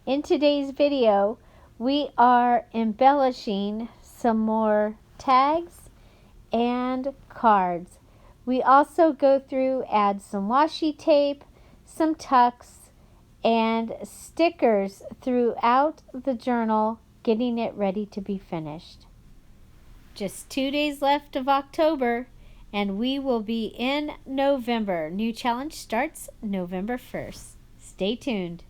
In today's video, we are embellishing some more tags and cards. We also go through, add some washi tape, some tucks, and stickers throughout the journal, getting it ready to be finished. Just 2 days left of October, and we will be in November. New challenge starts November 1st. Stay tuned.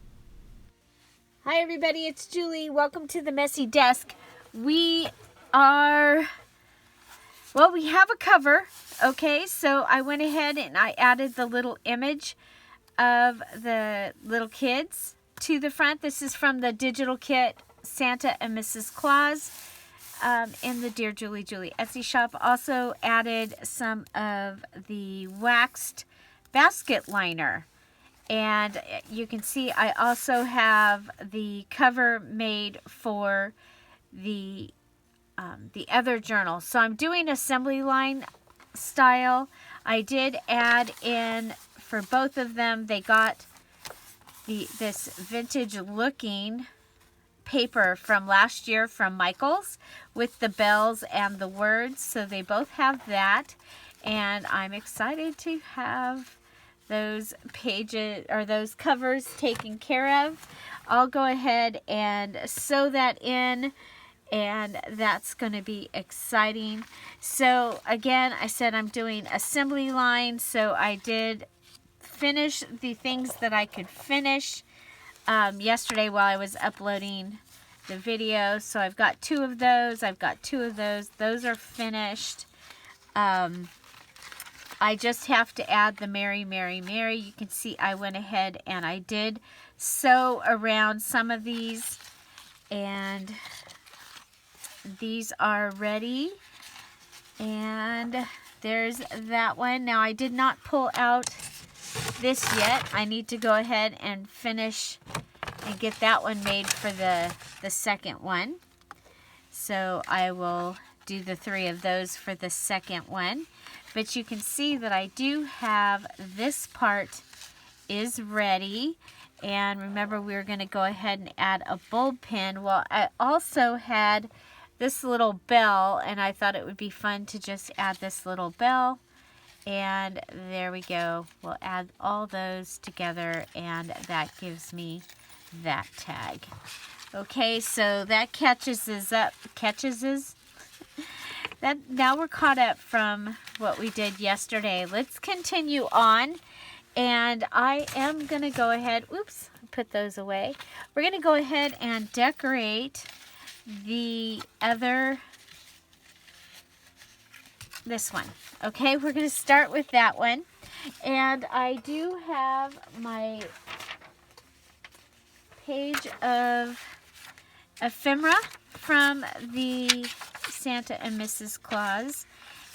Hi everybody, it's Julie. Welcome to the Messy Desk. We have a cover, okay? So I went ahead and I added the little image of the little kids to the front. This is from the digital kit, Santa and Mrs. Claus, in the Dear Julie Etsy shop. Also added some of the waxed basket liner. And you can see I also have the cover made for the other journal. So I'm doing assembly line style. I did add in for both of them. They got this vintage looking paper from last year from Michaels with the bells and the words. So they both have that. And I'm excited to have those pages or those covers taken care of. I'll go ahead and sew that in, and that's going to be exciting. So again, I said I'm doing assembly line, so I did finish the things that I could finish yesterday while I was uploading the video. So I've got two of those. Those are finished. I just have to add the Mary, Mary, Mary. You can see I went ahead and I did sew around some of these, and these are ready. And there's that one. Now I did not pull out this yet. I need to go ahead and finish and get that one made for the second one. So I will do the 3 of those for the second one. But you can see that I do have this part is ready. And remember, we were going to go ahead and add a bulb pin. Well, I also had this little bell, and I thought it would be fun to just add this little bell. And there we go. We'll add all those together, and that gives me that tag. Okay, so that catches up. Now we're caught up from what we did yesterday. Let's continue on, and I am going to go ahead, put those away. We're going to go ahead and decorate the other, this one. Okay, we're going to start with that one, and I do have my page of ephemera from the Santa and Mrs. Claus,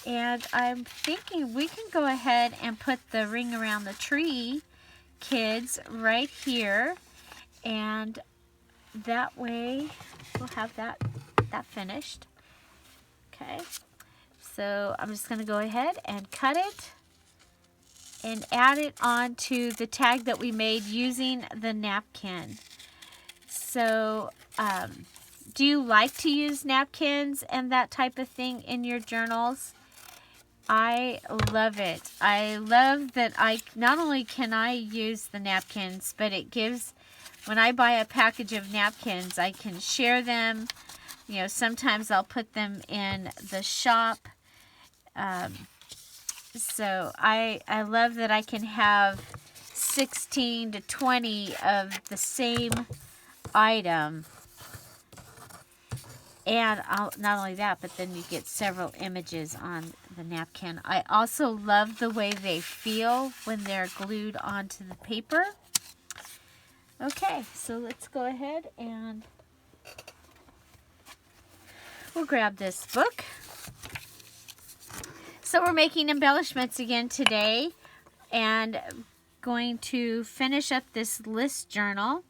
and I'm thinking we can go ahead and put the ring around the tree kids right here, and that way we'll have that finished. Okay, so I'm just going to go ahead and cut it and add it onto the tag that we made using the napkin. So do you like to use napkins and that type of thing in your journals? I love it. I love that not only can I use the napkins, but it gives, when I buy a package of napkins, I can share them. You know, sometimes I'll put them in the shop. So I love that I can have 16 to 20 of the same item. And not only that, but then you get several images on the napkin. I also love the way they feel when they're glued onto the paper. Okay, so let's go ahead and we'll grab this book. So we're making embellishments again today, and going to finish up this list journal.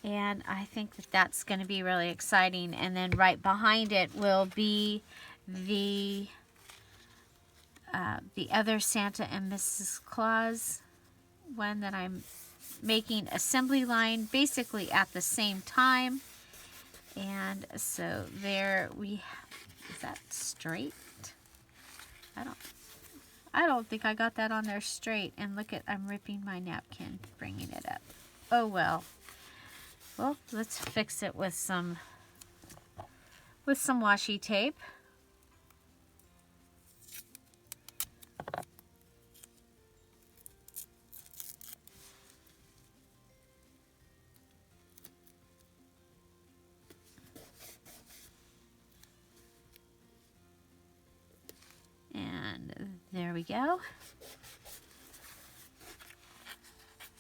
And I think that that's going to be really exciting. And then right behind it will be the other Santa and Mrs. Claus one that I'm making assembly line basically at the same time. And so there we have, is that straight? I don't think I got that on there straight. And look at, I'm ripping my napkin, bringing it up. Oh well. Well, let's fix it with some washi tape. And there we go.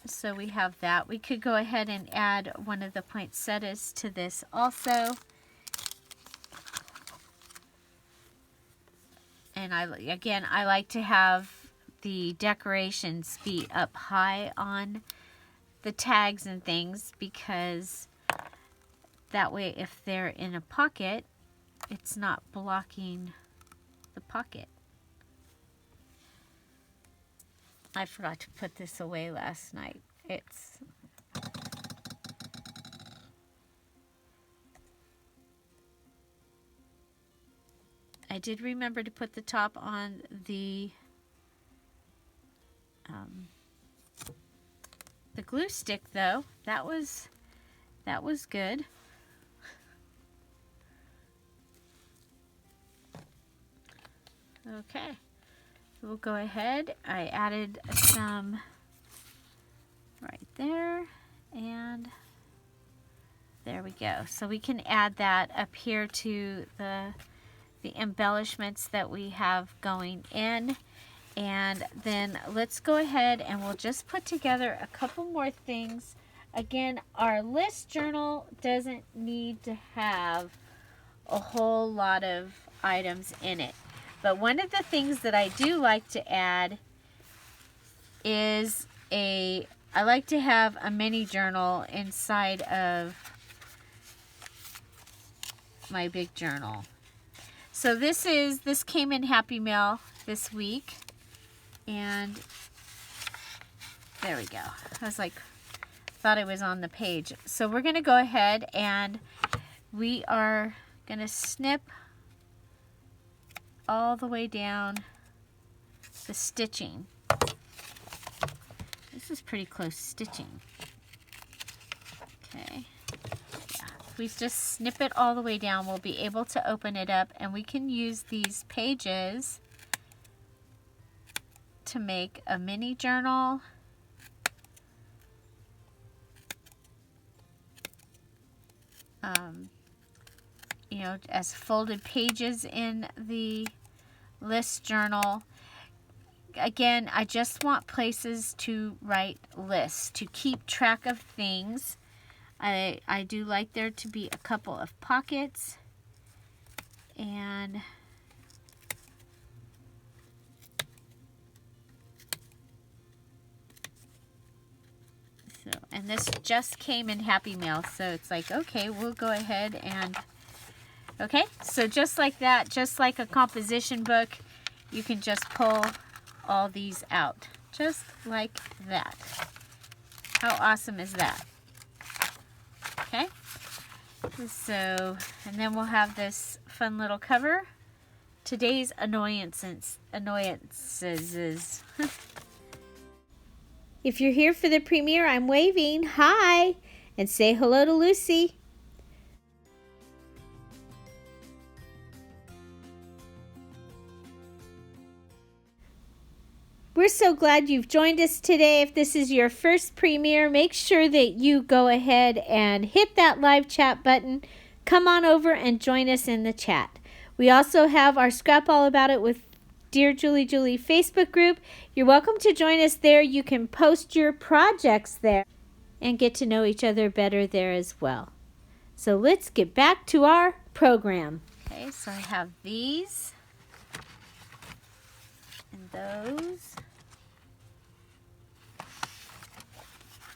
So we have that. We could go ahead and add one of the poinsettias to this also. And I like to have the decorations be up high on the tags and things, because that way if they're in a pocket, it's not blocking the pocket. I forgot to put this away last night. I did remember to put the top on the glue stick though. That was good. Okay. We'll go ahead. I added some right there, and there we go. So we can add that up here to the embellishments that we have going in. And then let's go ahead and we'll just put together a couple more things. Again, our list journal doesn't need to have a whole lot of items in it. But one of the things that I do like to add is I like to have a mini journal inside of my big journal. So this came in Happy Mail this week, and there we go. I was like, thought it was on the page. So we're gonna go ahead and we are gonna snip all the way down the stitching. This is pretty close stitching. Okay. Yeah. If we just snip it all the way down, we'll be able to open it up, and we can use these pages to make a mini journal. You know, as folded pages in the list journal. Again, I just want places to write lists, to keep track of things. I do like there to be a couple of pockets, and so, and this just came in Happy Mail, so it's like, okay, we'll go ahead and okay, so just like that, just like a composition book, you can just pull all these out, just like that. How awesome is that? Okay, so, and then we'll have this fun little cover. Today's annoyances. If you're here for the premiere, I'm waving. Hi, and say hello to Lucy. We're so glad you've joined us today. If this is your first premiere, make sure that you go ahead and hit that live chat button. Come on over and join us in the chat. We also have our Scrap All About It with Dear Julie Julie Facebook group. You're welcome to join us there. You can post your projects there and get to know each other better there as well. So let's get back to our program. Okay, so I have these and those.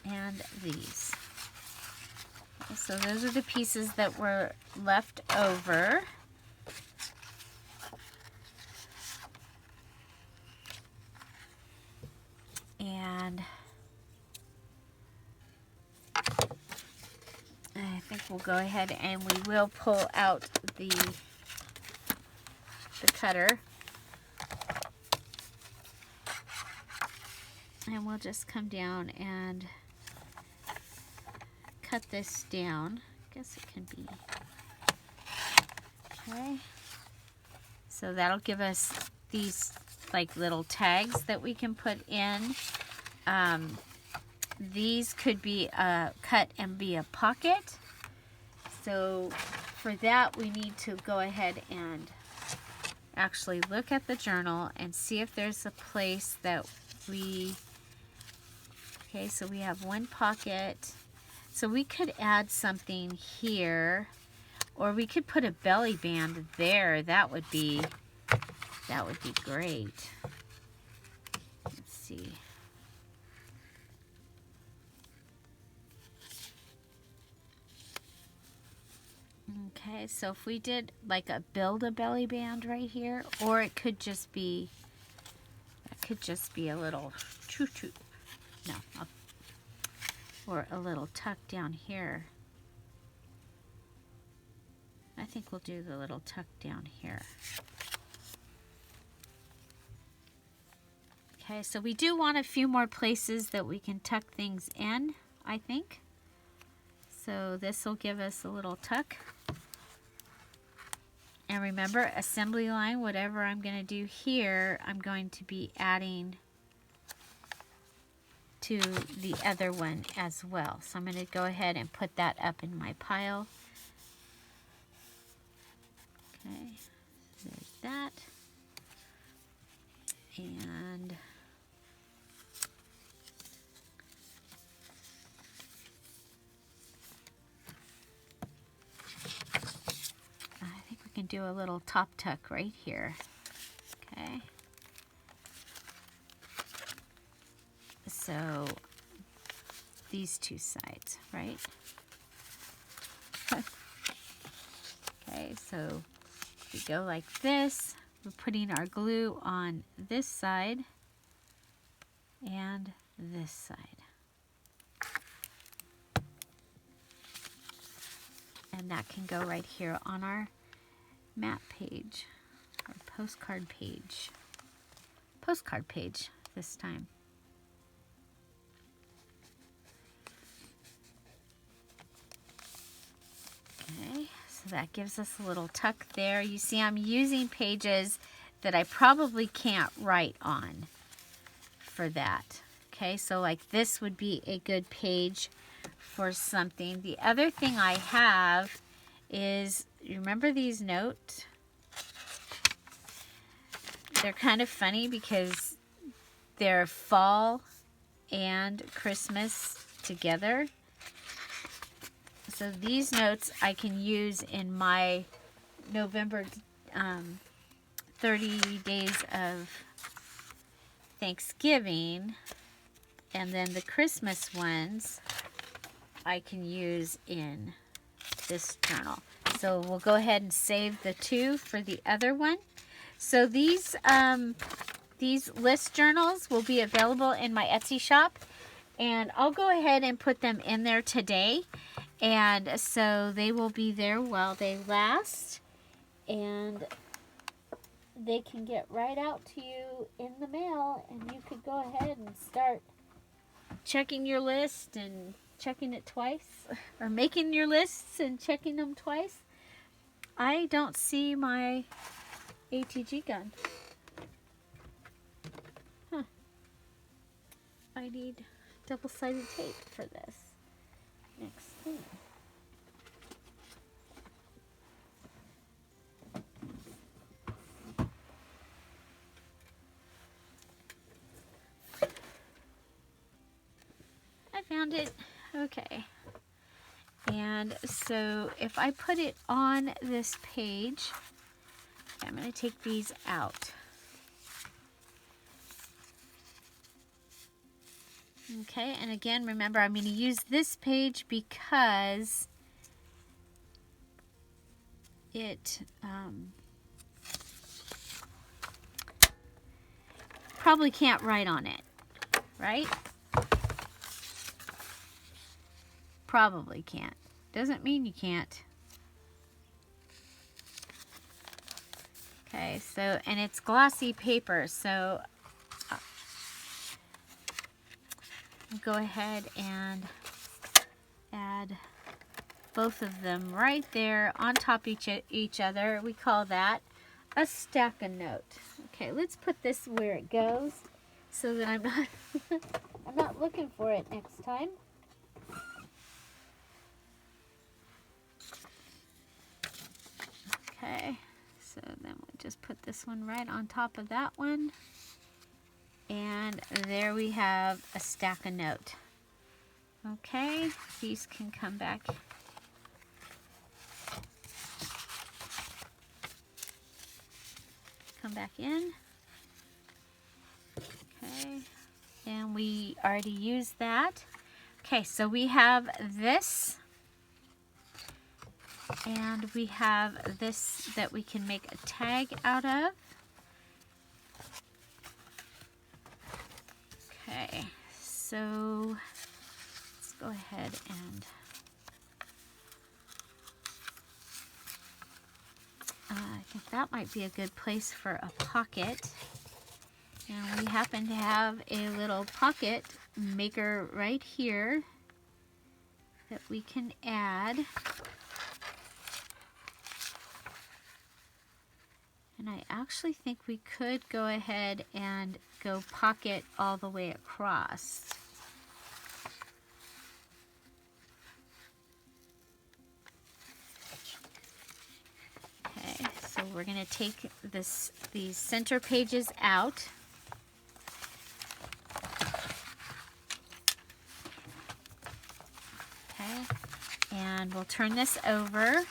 And these. Okay, so those are the pieces that were left over. And I think we'll go ahead and we will pull out the cutter. And we'll just come down and cut this down. I guess it can be. Okay. So that'll give us these like little tags that we can put in. These could be cut and be a pocket. So for that we need to go ahead and actually look at the journal and see if there's a place that we, okay, so we have one pocket. So we could add something here, or we could put a belly band there. That would be great. Let's see. Okay, so if we did like build a belly band right here, or it could just be, a little choo-choo, no, or a little tuck down here. I think we'll do the little tuck down here. Okay, so we do want a few more places that we can tuck things in, I think. So this will give us a little tuck. And remember, assembly line, whatever I'm going to do here, I'm going to be adding to the other one as well. So I'm going to go ahead and put that up in my pile. Okay, so there's that. And I think we can do a little top tuck right here. Okay. So these two sides, right? Okay, so we go like this. We're putting our glue on this side and this side. And that can go right here on our map page, or postcard page. Postcard page this time. Okay, so that gives us a little tuck there. You see I'm using pages that I probably can't write on for that. Okay, so like this would be a good page for something. The other thing I have is, you remember these notes? They're kind of funny because they're fall and Christmas together. So these notes I can use in my November 30 days of Thanksgiving, and then the Christmas ones I can use in this journal. So we'll go ahead and save the two for the other one. So these list journals will be available in my Etsy shop, and I'll go ahead and put them in there today. And so they will be there while they last, and they can get right out to you in the mail, and you could go ahead and start checking your list and checking it twice, or making your lists and checking them twice. I don't see my ATG gun. Huh. I need double-sided tape for this next thing. I found it. Okay. And so if I put it on this page, I'm going to take these out. Okay, and again, remember, I'm going to use this page because it probably can't write on it, right? Probably can't. Doesn't mean you can't. Okay, so, and it's glossy paper, so go ahead and add both of them right there on top of each other. We call that a stack a note. Okay, let's put this where it goes so that I'm not I'm not looking for it next time. Okay, so then we'll just put this one right on top of that one. And there we have a stack a note. Okay, these can come back. Come back in. Okay, and we already used that. Okay, so we have this, and we have this that we can make a tag out of. Okay, so let's go ahead and I think that might be a good place for a pocket. And we happen to have a little pocket maker right here that we can add. And I actually think we could go ahead and go pocket all the way across. Okay, so we're going to take these center pages out. Okay, and we'll turn this over.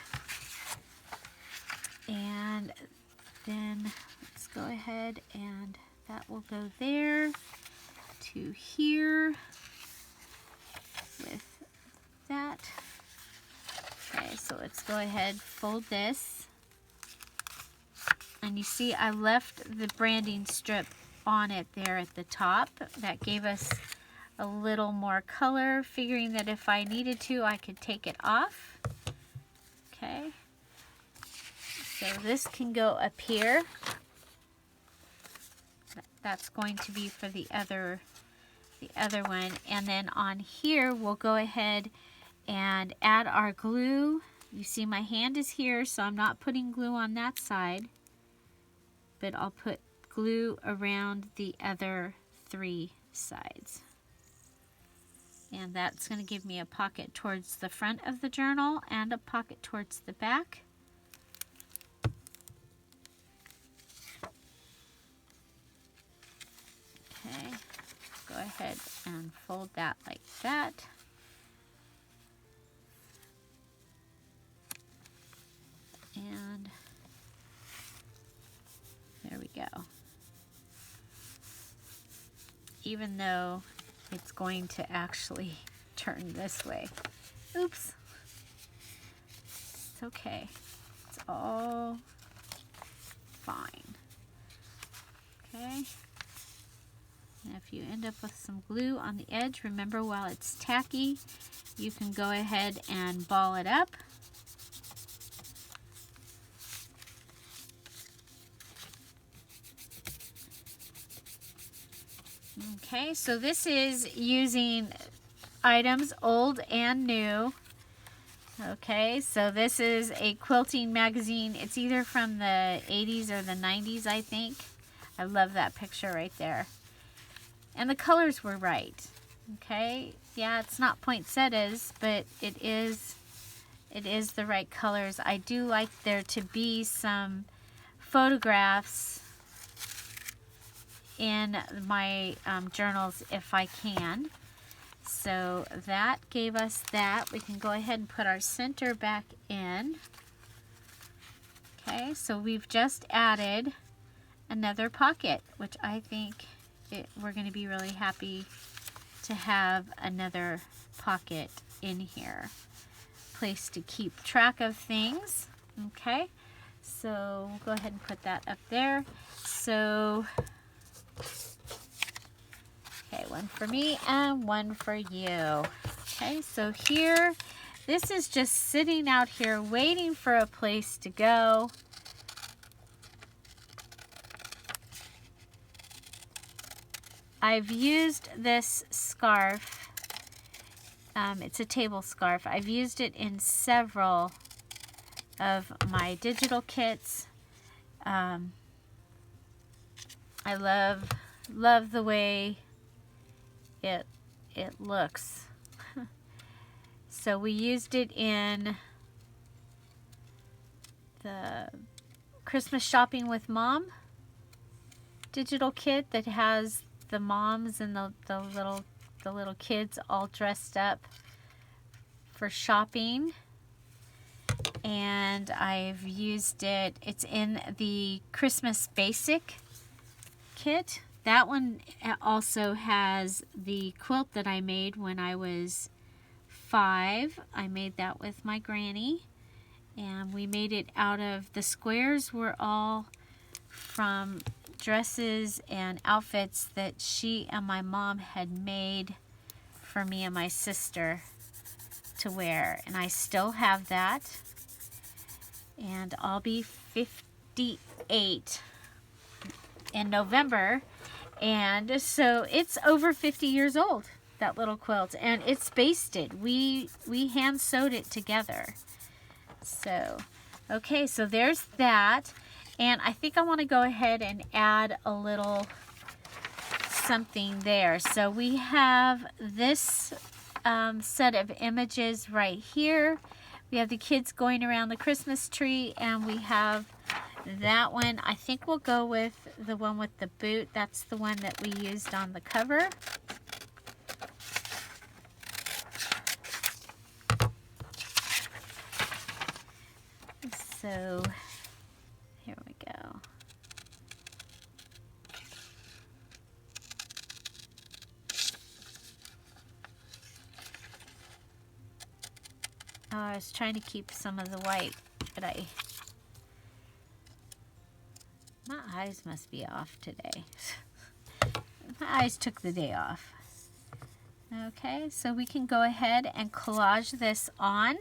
And then let's go ahead and that will go there to here with that. Okay, so let's go ahead, fold this. And you see I left the branding strip on it there at the top. That gave us a little more color, figuring that if I needed to, I could take it off. Okay. So this can go up here. That's going to be for the other one. And then on here, we'll go ahead and add our glue. You see my hand is here, so I'm not putting glue on that side, but I'll put glue around the other 3 sides. And that's going to give me a pocket towards the front of the journal and a pocket towards the back. Okay, go ahead and fold that like that. And there we go. Even though it's going to actually turn this way. Oops. It's okay. It's all fine. Okay. And if you end up with some glue on the edge, remember while it's tacky, you can go ahead and ball it up. Okay, so this is using items old and new. Okay, so this is a quilting magazine. It's either from the 80s or the 90s, I think. I love that picture right there. And the colors were right. Okay, yeah, it's not poinsettias, but it is the right colors. I do like there to be some photographs in my journals if I can. So that gave us that. We can go ahead and put our center back in. Okay, so we've just added another pocket, which I think we're going to be really happy to have another pocket in here. Place to keep track of things. Okay, so we'll go ahead and put that up there. So okay, one for me and one for you. Okay, so here, this is just sitting out here waiting for a place to go. I've used this scarf. It's a table scarf. I've used it in several of my digital kits. I love the way it looks. So we used it in the Christmas Shopping with Mom digital kit that has the moms and the little kids all dressed up for shopping. And I've used it, it's in the Christmas Basic kit. That one also has the quilt that I made when I was 5. I made that with my granny, and we made it out of, the squares were all from dresses and outfits that she and my mom had made for me and my sister to wear, and I still have that. And I'll be 58 in November, and so it's over 50 years old, that little quilt, and it's basted. We hand sewed it together. So okay, so there's that, and I think I want to go ahead and add a little something there. So we have this set of images right here. We have the kids going around the Christmas tree, and we have that one. I think we'll go with the one with the boot. That's the one that we used on the cover. So here we go. Oh, I was trying to keep some of the white, but my eyes must be off today. My eyes took the day off. Okay, so we can go ahead and collage this on.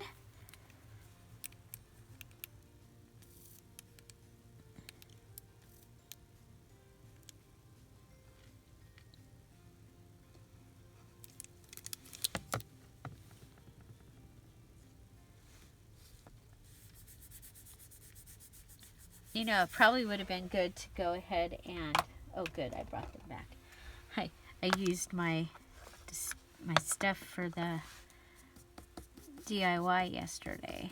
You know, it probably would have been good to go ahead and, oh good, I brought them back. I used my stuff for the DIY yesterday.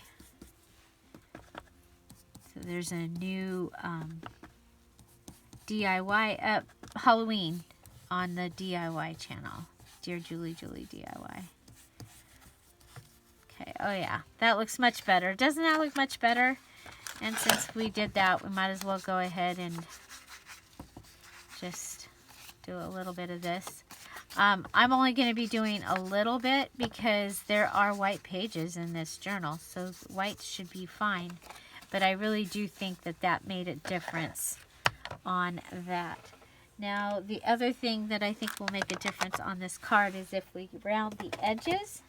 So there's a new DIY Halloween on the DIY channel. Dear Julie DIY. Okay, oh yeah, that looks much better. Doesn't that look much better? And since we did that, we might as well go ahead and just do a little bit of this. I'm only going to be doing a little bit because there are white pages in this journal, so white should be fine. But I really do think that that made a difference on that. Now, the other thing that I think will make a difference on this card is if we round the edges.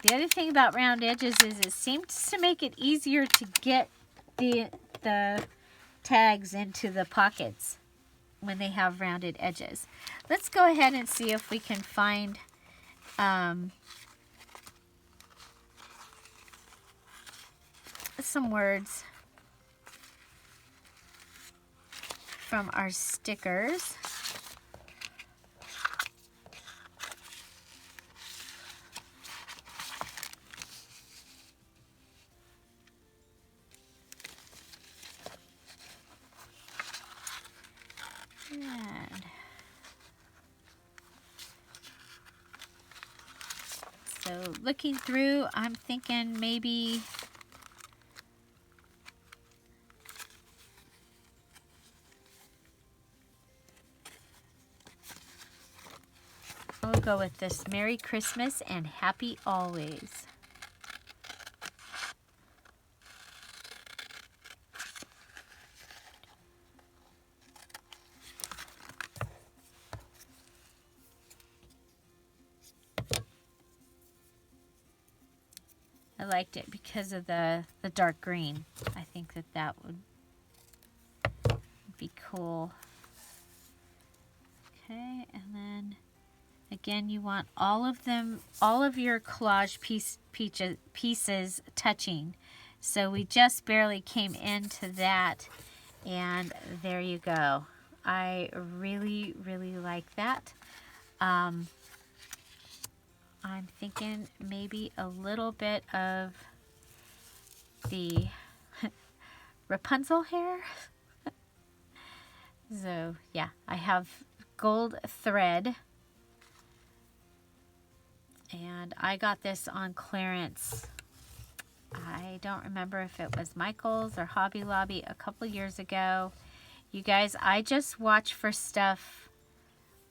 The other thing about round edges is it seems to make it easier to get the tags into the pockets when they have rounded edges. Let's go ahead and see if we can find some words from our stickers. So looking through, I'm thinking maybe I'll go with this. Merry Christmas and Happy Always. I liked it because of the dark green. I think that would be cool. Okay, and then again, you want all of them, all of your collage pieces touching. So we just barely came into that, and there you go. I really, really like that. I'm thinking maybe a little bit of the Rapunzel hair. So yeah, I have gold thread, and I got this on clearance. I don't remember if it was Michael's or Hobby Lobby a couple years ago. You guys, I just watch for stuff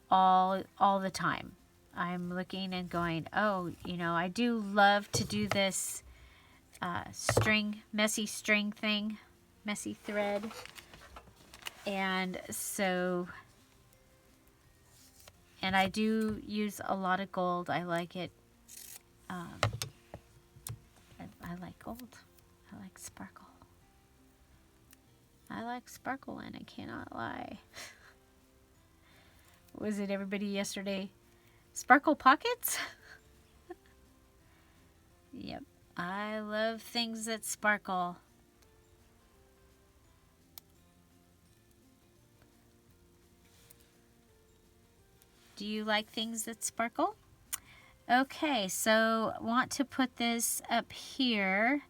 all the time. I'm looking and going, oh, you know, I do love to do this messy string thing, messy thread. And so, and I do use a lot of gold. I like it. I like gold. I like sparkle. I like sparkle, and I cannot lie. Was it everybody yesterday? Sparkle pockets? Yep. I love things that sparkle. Do you like things that sparkle? Okay, so want to put this up here.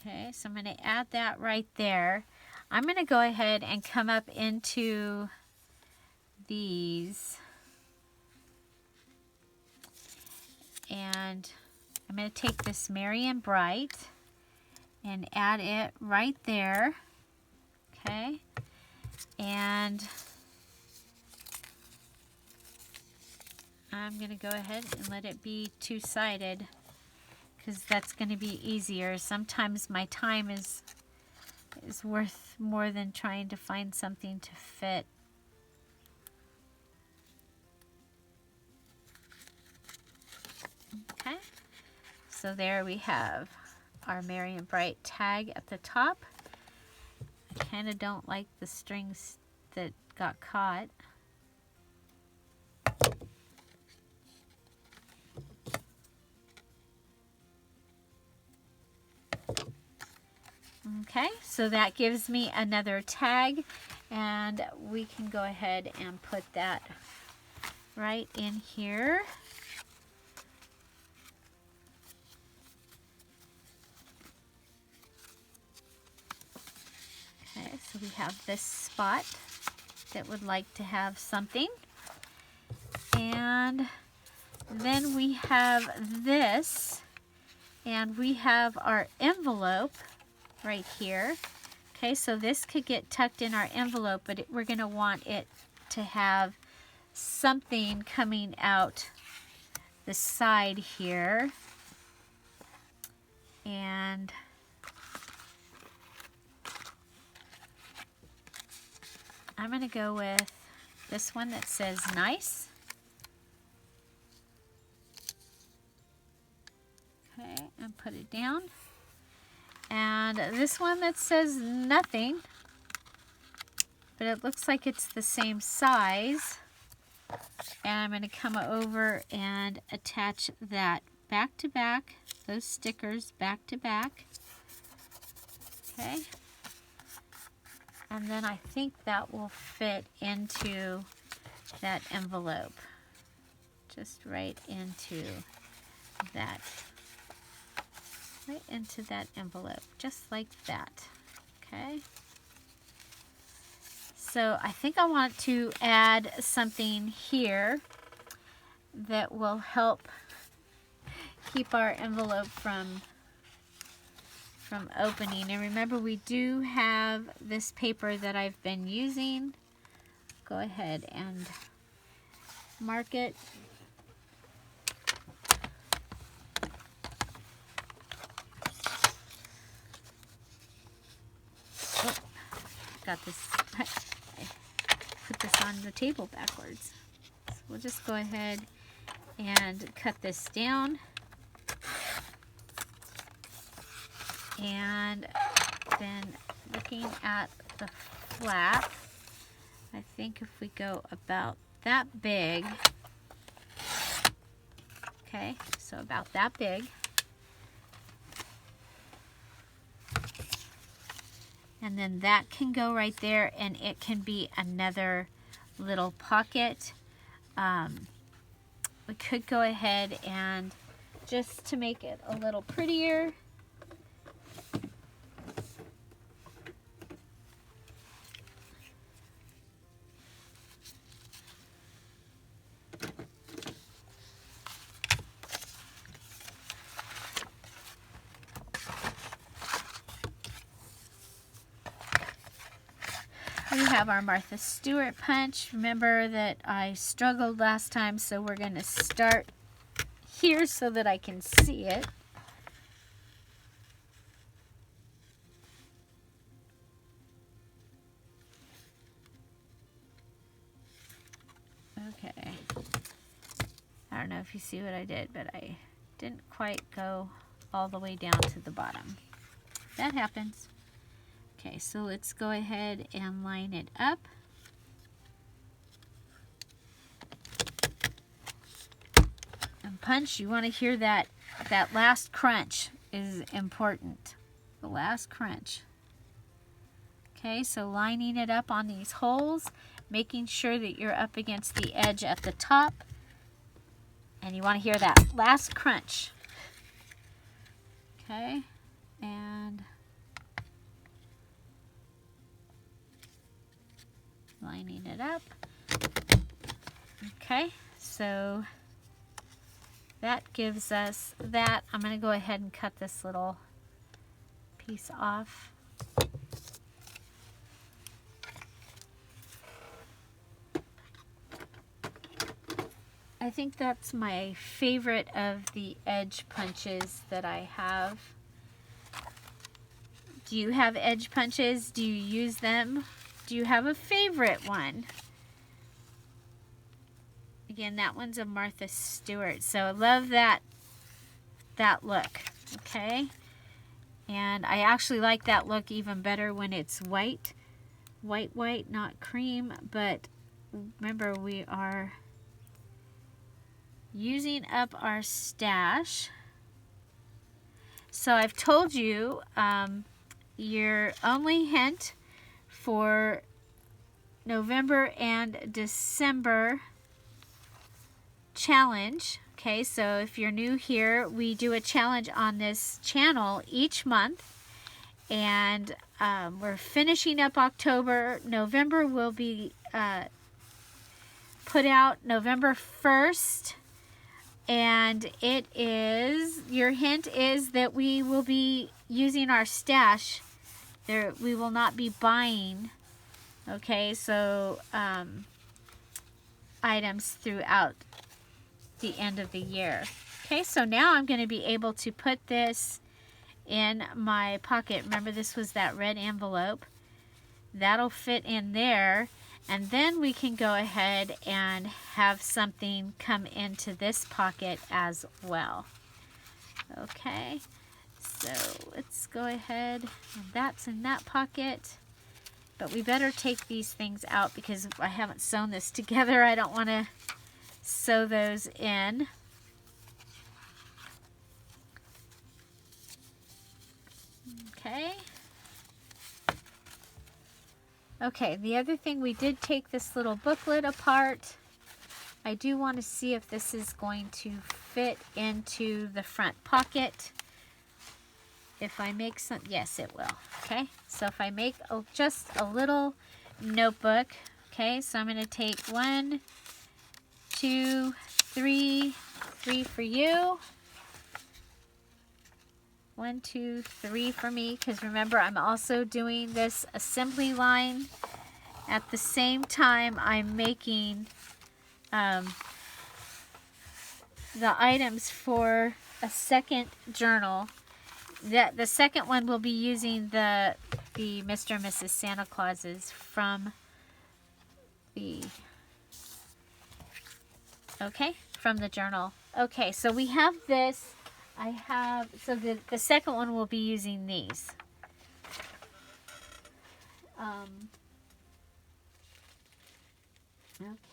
Okay, so I'm going to add that right there. I'm going to go ahead and come up into these. And I'm going to take this Merry and Bright and add it right there. Okay, and I'm going to go ahead and let it be two-sided, because that's going to be easier. Sometimes my time is worth more than trying to find something to fit. Okay, so there we have our Merry and Bright tag at the top. I kind of don't like the strings that got caught. Okay, so that gives me another tag, and we can go ahead and put that right in here. Okay, so we have this spot that would like to have something, and then we have this, and we have our envelope right here. Okay, so this could get tucked in our envelope, but we're going to want it to have something coming out the side here. And I'm going to go with this one that says nice. Okay, and put it down. And this one that says nothing, but it looks like it's the same size. And I'm going to come over and attach that back to back, those stickers back to back. Okay. And then I think that will fit into that envelope. Just right into that. Right into that envelope, just like that. Okay. So I think I want to add something here that will help keep our envelope from opening. And remember, we do have this paper that I've been using. Go ahead and mark it. Oh, got this. I put this on the table backwards. So we'll just go ahead and cut this down. And then looking at the flap, I think if we go about that big, okay, so about that big, and then that can go right there, and it can be another little pocket. We could go ahead and, just to make it a little prettier, we have our Martha Stewart punch. Remember that I struggled last time, so we're going to start here so that I can see it. Okay. I don't know if you see what I did, but I didn't quite go all the way down to the bottom. That happens. Okay, so let's go ahead and line it up. And punch, you want to hear that last crunch is important. The last crunch. Okay, so lining it up on these holes, making sure that you're up against the edge at the top. And you want to hear that last crunch. Okay, and lining it up. Okay, so that gives us that. I'm going to go ahead and cut this little piece off. I think that's my favorite of the edge punches that I have. Do you have edge punches? Do you use them? Do you have a favorite one? Again, that one's a Martha Stewart. So I love that look. Okay. And I actually like that look even better when it's white. White, not cream. But remember, we are using up our stash. So I've told you your only hint for November and December challenge. Okay, so if you're new here, we do a challenge on this channel each month, and we're finishing up October. November will be put out November 1st, and it is, your hint is that we will be using our stash. We will not be buying, okay, so items throughout the end of the year. Okay, so now I'm going to be able to put this in my pocket. Remember, this was that red envelope. That'll fit in there, and then we can go ahead and have something come into this pocket as well. Okay, so let's go ahead, and that's in that pocket. But we better take these things out because I haven't sewn this together. I don't want to sew those in. Okay. Okay, the other thing, we did take this little booklet apart. I do want to see if this is going to fit into the front pocket. If I make some, yes, it will. Okay, so if I make just a little notebook, okay, so I'm going to take 1, 2, 3 for you. 1, 2, 3 for me, because remember, I'm also doing this assembly line at the same time I'm making the items for a second journal. The second one will be using the Mr. and Mrs. Santa Clauses from the journal. Okay, so we have this I have, so the second one will be using these.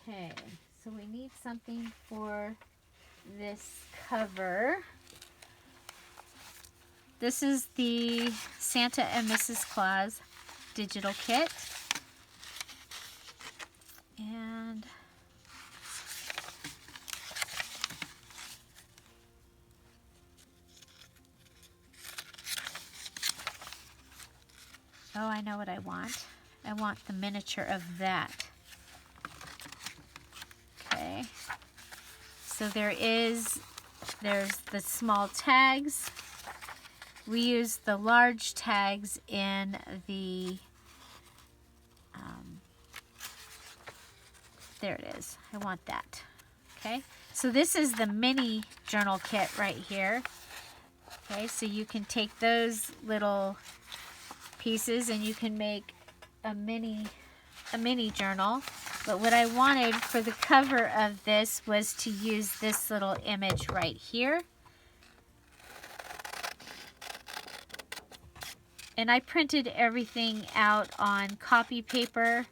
Okay, so we need something for this cover. This is the Santa and Mrs. Claus digital kit. And oh, I know what I want. I want the miniature of that. Okay. So there's the small tags. We use the large tags in the, there it is. I want that. Okay. So this is the mini journal kit right here. Okay. So you can take those little pieces and you can make a mini journal. But what I wanted for the cover of this was to use this little image right here. And I printed everything out on copy paper.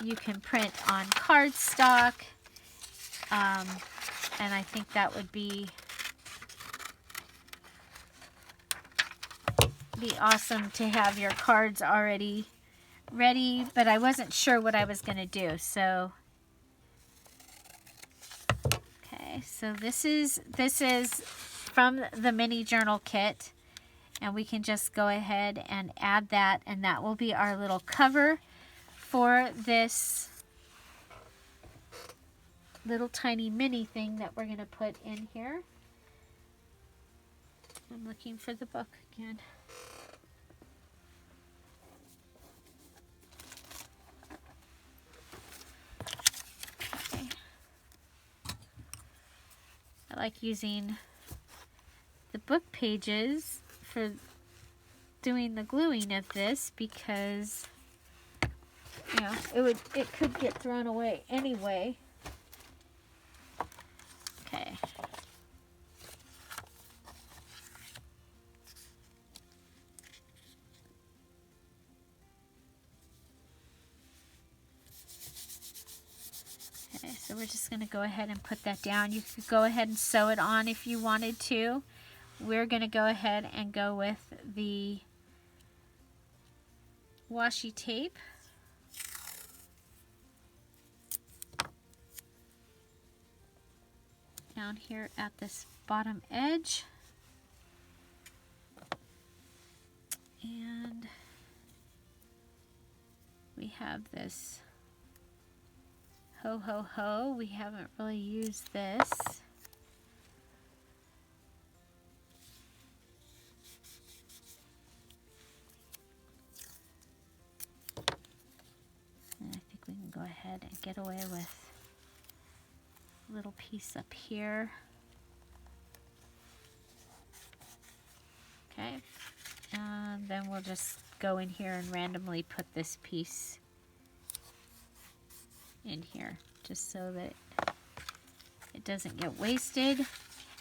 You can print on cardstock. And I think that would be awesome to have your cards already ready, but I wasn't sure what I was going to do. So okay, so this is from the mini journal kit, and we can just go ahead and add that, and that will be our little cover for this little tiny mini thing that we're going to put in here. I'm looking for the book again. Okay. I like using the book pages for doing the gluing of this because, you know, it could get thrown away anyway. Okay. Okay, so we're just going to go ahead and put that down. You could go ahead and sew it on if you wanted to. We're going to go ahead and go with the washi tape. Down here at this bottom edge. And we have this ho ho ho. We haven't really used this. And I think we can go ahead and get away with a little piece up here. Okay. And then we'll just go in here and randomly put this piece in here just so that it doesn't get wasted.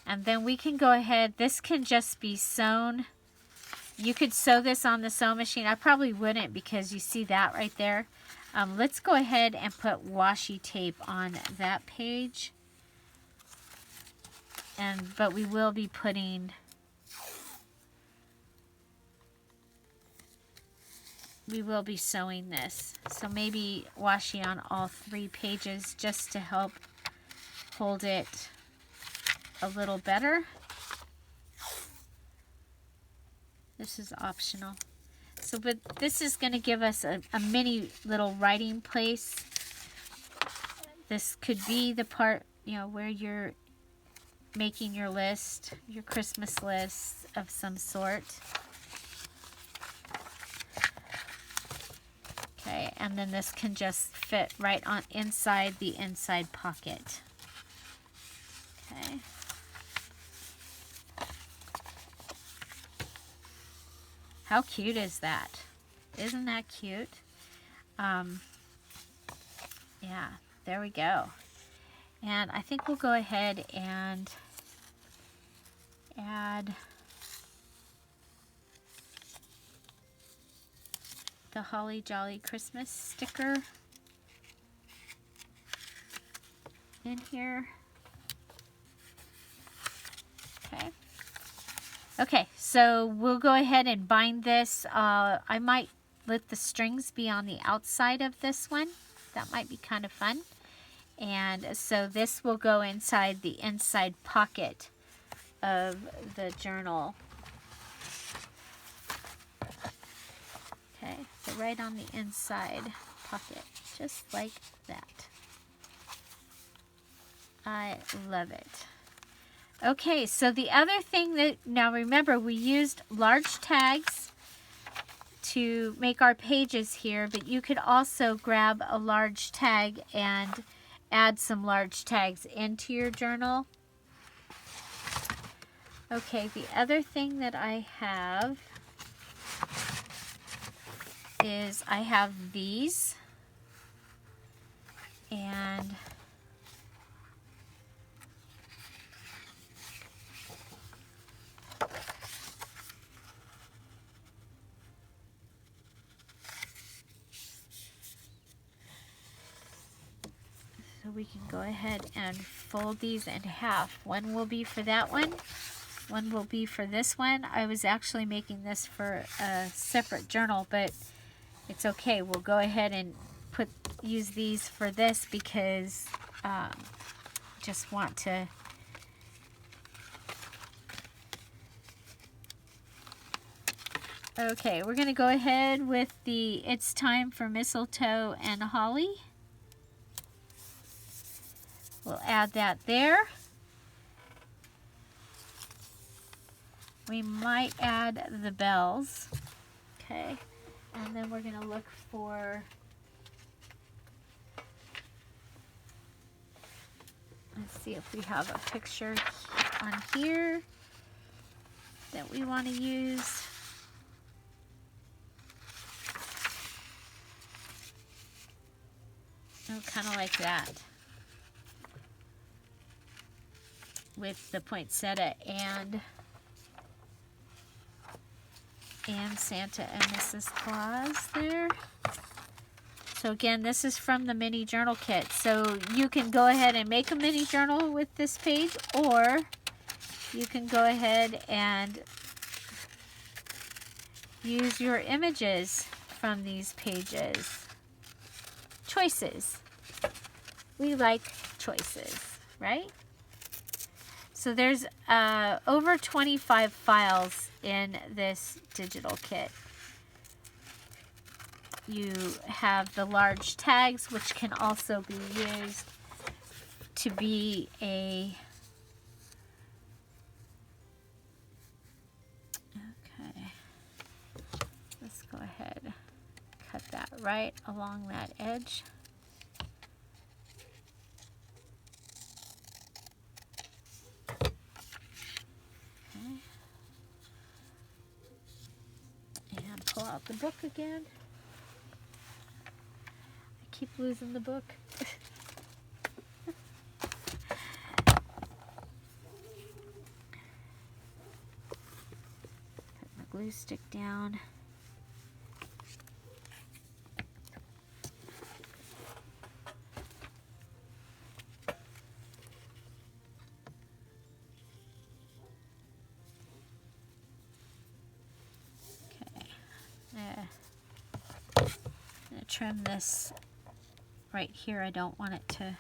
And then we can go ahead, this can just be sewn. You could sew this on the sewing machine. I probably wouldn't because you see that right there. Let's go ahead and put washi tape on that page. But we will be putting sewing this. So maybe washi on all 3 pages just to help hold it a little better. This is optional. So, but this is going to give us a mini little writing place. This could be the part, you know, where you're making your list, your Christmas list of some sort. Okay, and then this can just fit right on inside the inside pocket. Okay. How cute is that? Isn't that cute? Yeah, there we go. And I think we'll go ahead and add the Holly Jolly Christmas sticker in here. Okay. Okay, so we'll go ahead and bind this. I might let the strings be on the outside of this one. That might be kind of fun. And so this will go inside the inside pocket of the journal. Okay, so right on the inside pocket, just like that. I love it. Okay, so the other thing that, now remember, we used large tags to make our pages here, but you could also grab a large tag and add some large tags into your journal. Okay, the other thing that I have is I have these, and so we can go ahead and fold these in half. One will be for that one will be for this one. I was actually making this for a separate journal, but it's okay. We'll go ahead and use these for this because just want to okay, we're going to go ahead with the It's Time for Mistletoe and Holly. We'll add that there. We might add the bells. Okay. And then we're going to look for, let's see if we have a picture on here that we want to use. Oh, kind of like that. With the poinsettia and Santa and Mrs. Claus there. So again, this is from the mini journal kit. So you can go ahead and make a mini journal with this page, or you can go ahead and use your images from these pages. Choices. We like choices, right? So there's over 25 files in this digital kit. You have the large tags, which can also be used to be a... Okay, let's go ahead and cut that right along that edge. Pull out the book again. I keep losing the book. Put my glue stick down. Trim this right here. I don't want it to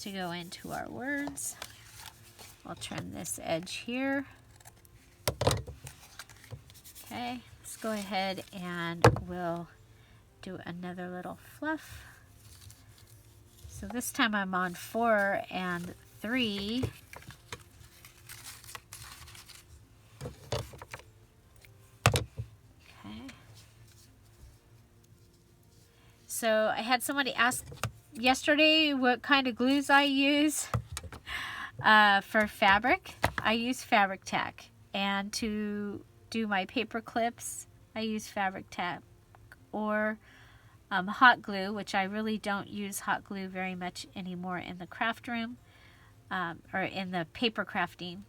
go into our words. I'll trim this edge here. Okay, let's go ahead and we'll do another little fluff. So this time I'm on 4 and 3. So I had somebody ask yesterday what kind of glues I use for fabric. I use Fabric Tack, and to do my paper clips I use Fabric Tack, or hot glue, which I really don't use hot glue very much anymore in the craft room, or in the paper crafting.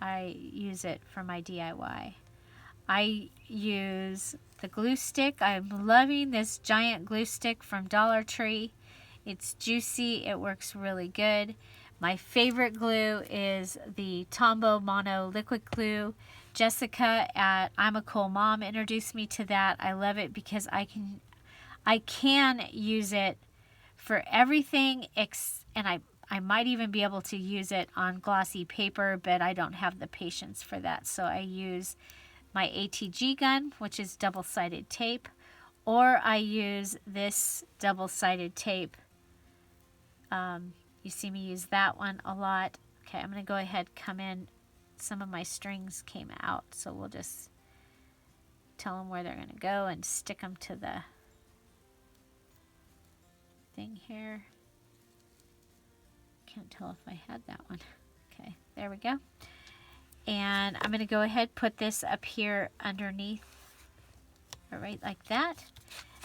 I use it for my DIY. I use the glue stick. I'm loving this giant glue stick from Dollar Tree. It's juicy. It works really good. My favorite glue is the Tombow Mono liquid glue. Jessica at I'm a Cool Mom introduced me to that. I love it because I can use it for everything, and I might even be able to use it on glossy paper, but I don't have the patience for that. So I use my ATG gun, which is double-sided tape, or I use this double-sided tape. You see me use that one a lot. Okay, I'm going to go ahead, come in. Some of my strings came out, so we'll just tell them where they're going to go and stick them to the thing here. Can't tell if I had that one. Okay, there we go. And I'm going to go ahead, put this up here underneath, right like that.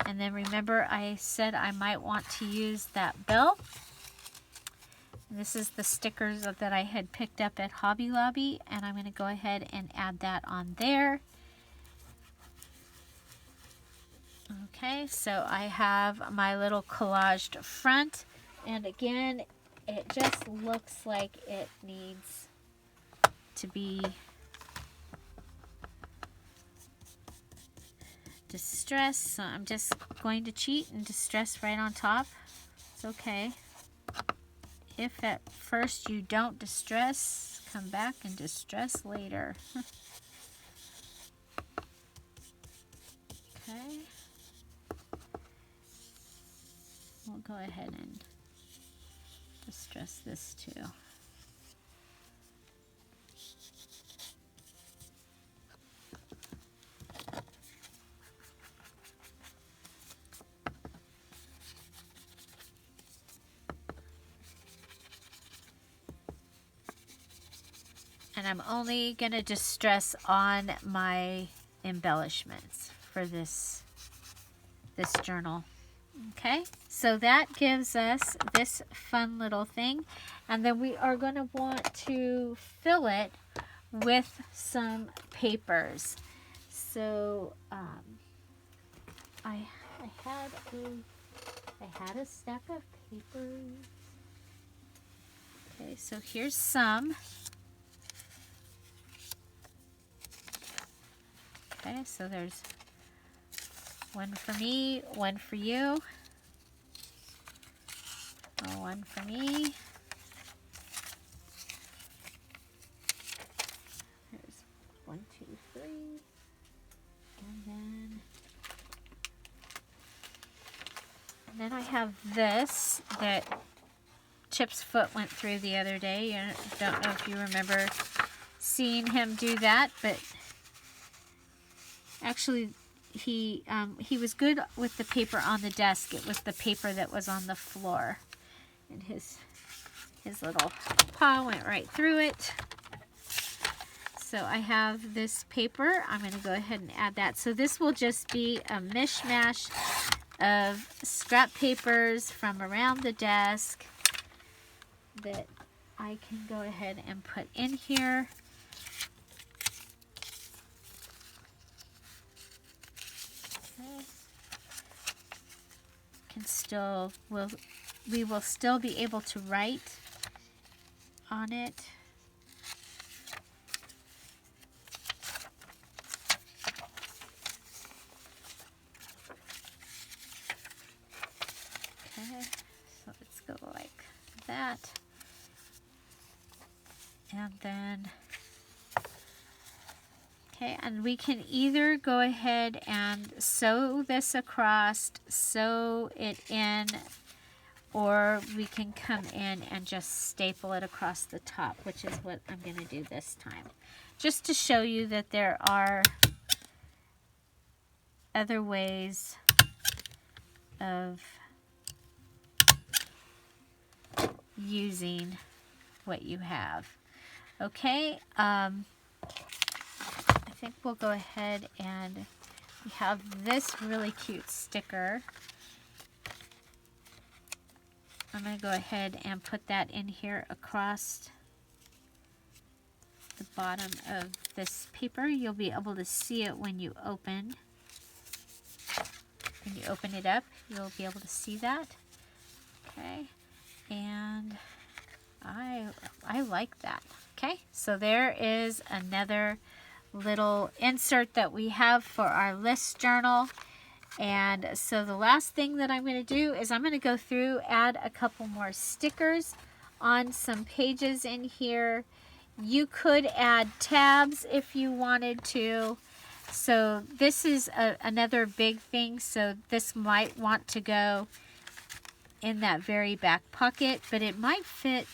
And then remember I said I might want to use that bell. This is the stickers that I had picked up at Hobby Lobby, and I'm going to go ahead and add that on there. Okay, so I have my little collaged front, and again, it just looks like it needs to be distressed, so I'm just going to cheat and distress right on top. It's okay. If at first you don't distress, come back and distress later. Okay. We'll go ahead and distress this too. And I'm only going to distress on my embellishments for this journal. Okay, so that gives us this fun little thing. And then we are going to want to fill it with some papers. So I had a stack of papers. Okay, so here's some. Okay, so there's one for me, one for you, one for me. There's 1, 2, 3, and then I have this that Chip's foot went through the other day. I don't know if you remember seeing him do that, but actually, he was good with the paper on the desk. It was the paper that was on the floor, and his little paw went right through it. So I have this paper. I'm going to go ahead and add that. So this will just be a mishmash of scrap papers from around the desk that I can go ahead and put in here. We will still be able to write on it. Okay, so let's go like that. And then, okay, and we can either go ahead and sew this across, sew it in, or we can come in and just staple it across the top, which is what I'm going to do this time. Just to show you that there are other ways of using what you have. Okay, I think we'll go ahead and we have this really cute sticker I'm going to go ahead and put that in here across the bottom of this paper. You'll be able to see it when you open. When you open it up, you'll be able to see that. Okay, and I like that. Okay, so there is another little insert that we have for our list journal. And so the last thing that I'm going to do is I'm going to go through, add a couple more stickers on some pages in here. You could add tabs if you wanted to. So this is another big thing. So this might want to go in that very back pocket, but it might fit.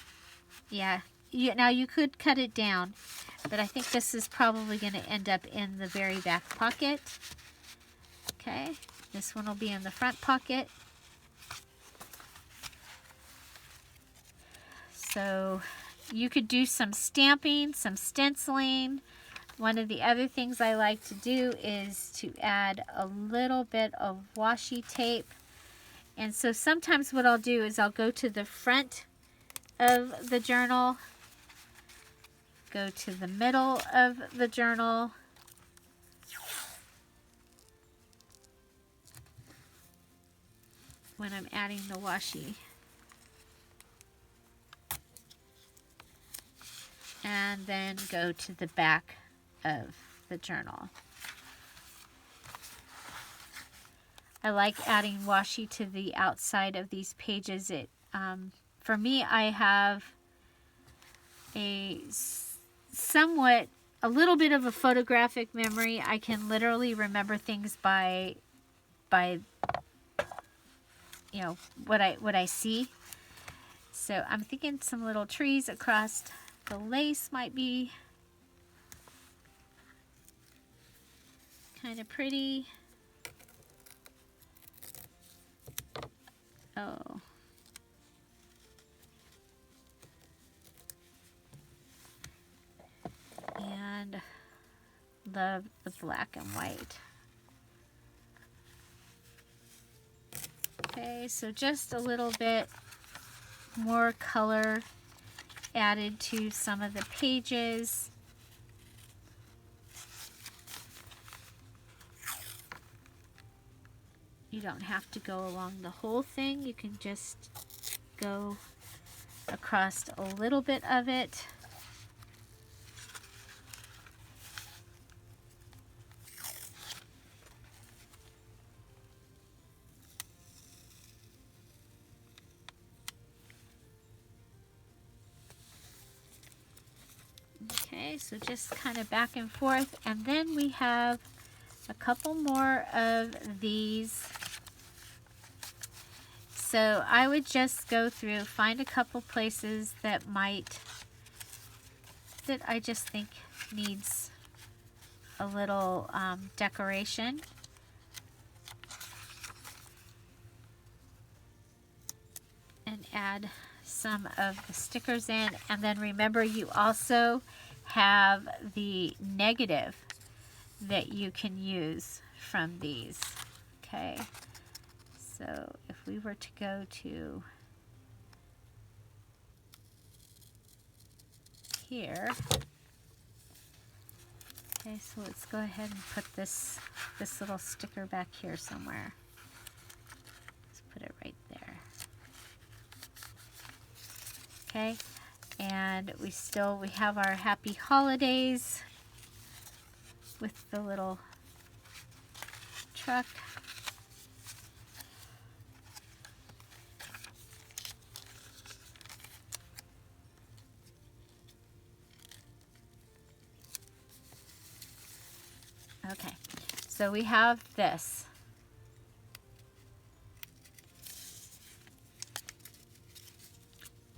Yeah, now you could cut it down, but I think this is probably going to end up in the very back pocket. Okay, this one will be in the front pocket. So you could do some stamping, some stenciling. One of the other things I like to do is to add a little bit of washi tape. And so sometimes what I'll do is I'll go to the front of the journal, go to the middle of the journal, when I'm adding the washi, and then go to the back of the journal. I like adding washi to the outside of these pages. For me, I have a little bit of a photographic memory. I can literally remember things by you know, what I see. So I'm thinking some little trees across the lace might be kind of pretty. Oh. And love the black and white. Okay, so just a little bit more color added to some of the pages. You don't have to go along the whole thing. You can just go across a little bit of it. Okay, so just kind of back and forth. And then we have a couple more of these. So I would just go through, find a couple places that I just think needs a little decoration. And add some of the stickers in. And then remember, you also have the negative that you can use from these. Okay, so if we were to go to here, okay, so let's go ahead and put this little sticker back here somewhere. Let's put it right there. Okay, and we have our happy holidays with the little truck. Okay, so we have this.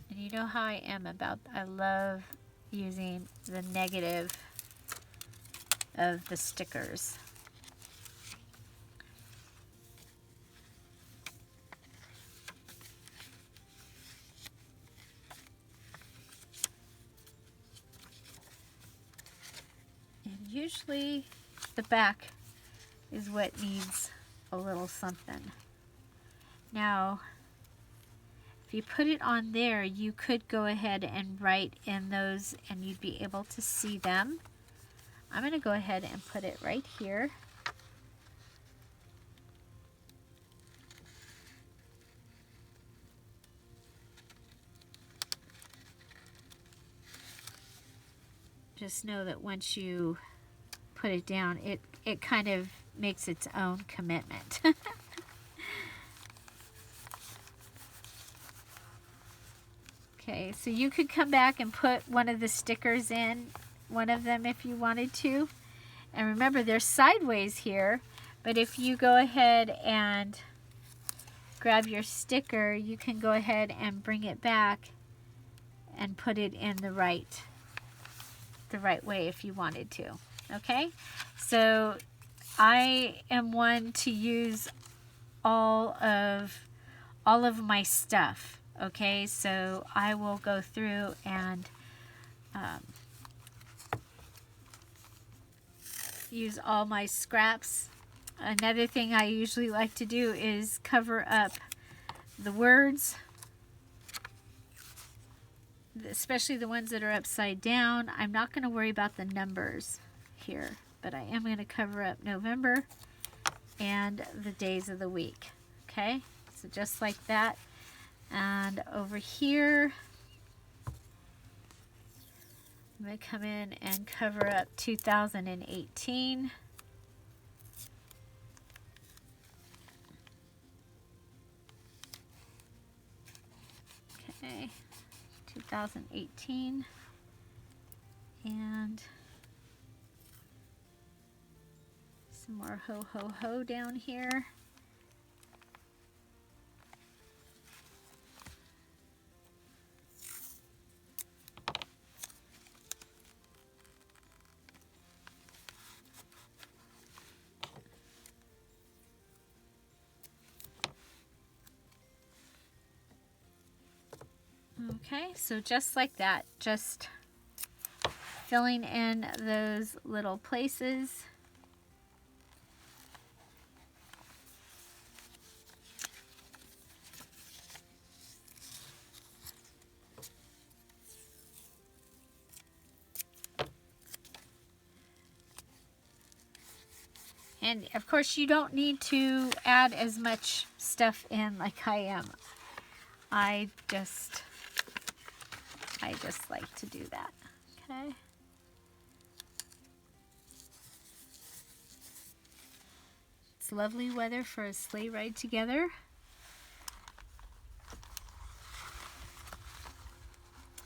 And you know how I am I love using the negative of the stickers. And usually the back is what needs a little something. Now, if you put it on there, you could go ahead and write in those and you'd be able to see them. I'm going to go ahead and put it right here. Just know that once you put it down, it kind of makes its own commitment. Okay, so you could come back and put one of the stickers in, one of them if you wanted to. And remember, they're sideways here, but if you go ahead and grab your sticker, you can go ahead and bring it back and put it in the right way if you wanted to. Okay, so I am one to use all of my stuff. Okay, so I will go through and use all my scraps. Another thing I usually like to do is cover up the words, especially the ones that are upside down. I'm not going to worry about the numbers here, but I am going to cover up November and the days of the week. Okay, so just like that. And over here, I'm going to come in and cover up 2018. Okay, 2018. And some more ho ho ho down here. Okay, so just like that, just filling in those little places. And of course you don't need to add as much stuff in like I am. I just like to do that. Okay. It's lovely weather for a sleigh ride together.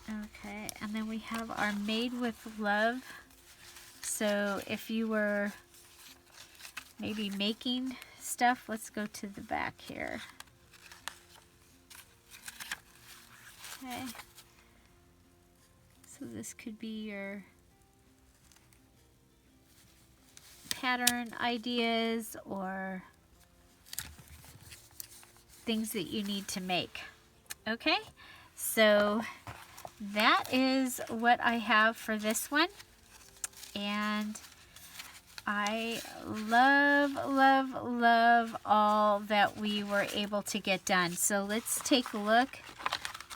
Okay, and then we have our Made with Love. So if you were maybe making stuff, let's go to the back here. Okay. So this could be your pattern ideas or things that you need to make. Okay, so that is what I have for this one. And I love, love, love all that we were able to get done. So let's take a look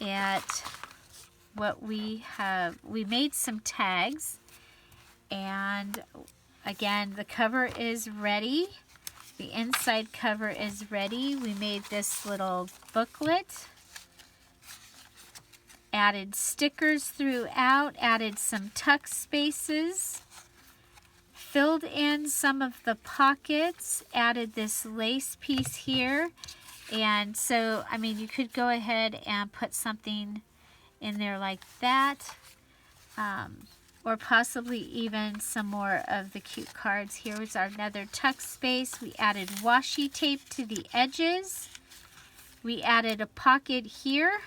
at what we have. We made some tags, and again, the cover is ready. The inside cover is ready. We made this little booklet, added stickers throughout, added some tuck spaces, filled in some of the pockets, added this lace piece here. And so, I mean, you could go ahead and put something in there like that, or possibly even some more of the cute cards. Here is our another tuck space. We added washi tape to the edges. We added a pocket here.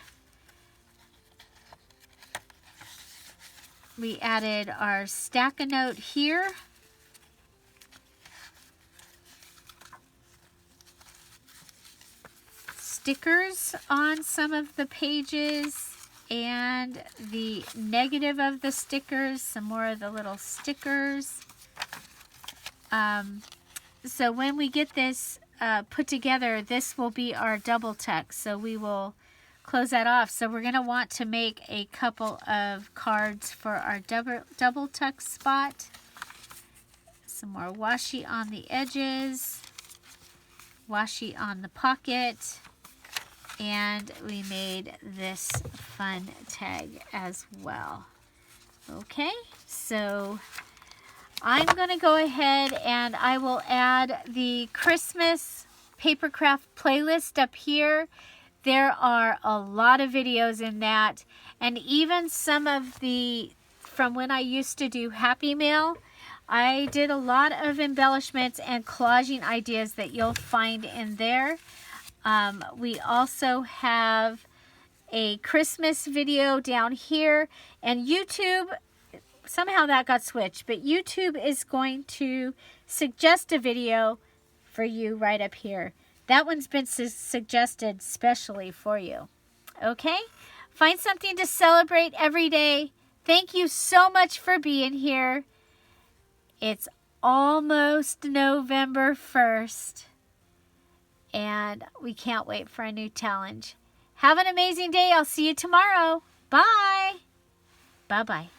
We added our stack-a-note here. Stickers on some of the pages, and the negative of the stickers, some more of the little stickers. So when we get this put together, this will be our double tuck. So we will close that off. So we're going to want to make a couple of cards for our double tuck spot. Some more washi on the edges, washi on the pocket, and we made this fun tag as well. Okay, so I'm going to go ahead and I will add the Christmas papercraft playlist up here. There are a lot of videos in that, and even some of the, from when I used to do Happy Mail, I did a lot of embellishments and collaging ideas that you'll find in there. We also have a Christmas video down here, and YouTube, somehow that got switched, but YouTube is going to suggest a video for you right up here. That one's been suggested specially for you. Okay? Find something to celebrate every day. Thank you so much for being here. It's almost November 1st, and we can't wait for a new challenge. Have an amazing day. I'll see you tomorrow. Bye. Bye-bye.